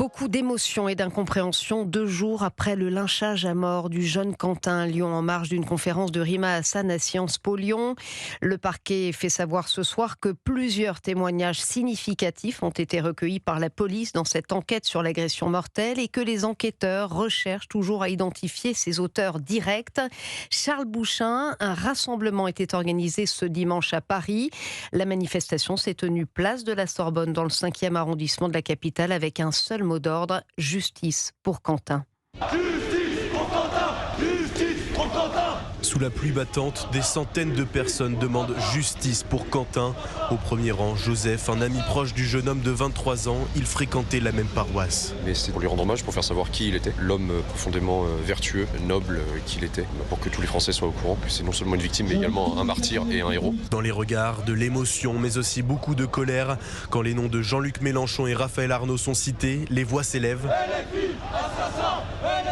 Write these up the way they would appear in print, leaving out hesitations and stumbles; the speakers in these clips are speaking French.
Beaucoup d'émotions et d'incompréhension 2 jours après le lynchage à mort du jeune Quentin à Lyon en marge d'une conférence de Rima Hassan à Sciences Po Lyon. Le parquet fait savoir ce soir que plusieurs témoignages significatifs ont été recueillis par la police dans cette enquête sur l'agression mortelle et que les enquêteurs recherchent toujours à identifier ses auteurs directs. Charles Bouchin, un rassemblement était organisé ce dimanche à Paris. La manifestation s'est tenue place de la Sorbonne dans le 5e arrondissement de la capitale avec un seul mot d'ordre, justice pour Quentin. Justice pour Quentin! Justice pour Quentin! Sous la pluie battante, des centaines de personnes demandent justice pour Quentin. Au premier rang, Joseph, un ami proche du jeune homme de 23 ans. Il fréquentait la même paroisse. Mais c'est pour lui rendre hommage, pour faire savoir qui il était. L'homme profondément vertueux, noble qu'il était. Pour que tous les Français soient au courant que c'est non seulement une victime, mais également un martyr et un héros. Dans les regards, de l'émotion, mais aussi beaucoup de colère. Quand les noms de Jean-Luc Mélenchon et Raphaël Arnaud sont cités, les voix s'élèvent.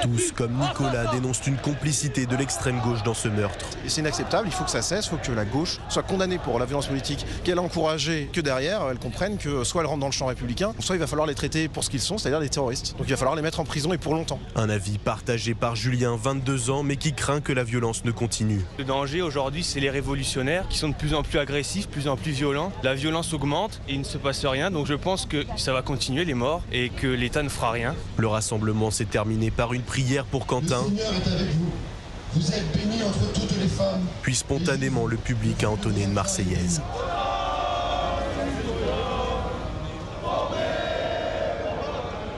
Tous, comme Nicolas, dénoncent une complicité de l'extrême gauche dans ce meurtre. C'est inacceptable, il faut que ça cesse, il faut que la gauche soit condamnée pour la violence politique qu'elle a encouragée, que derrière, elle comprenne que soit elle rentre dans le champ républicain, soit il va falloir les traiter pour ce qu'ils sont, c'est-à-dire des terroristes. Donc il va falloir les mettre en prison et pour longtemps. Un avis partagé par Julien, 22 ans, mais qui craint que la violence ne continue. Le danger aujourd'hui, c'est les révolutionnaires qui sont de plus en plus agressifs, de plus en plus violents. La violence augmente et il ne se passe rien, donc je pense que ça va continuer les morts et que l'État ne fera rien. Le rassemblement s'est terminé par une prière pour Quentin. Le Seigneur est avec vous. Vous êtes bénie entre toutes les femmes. Puis spontanément, le public a entonné une Marseillaise.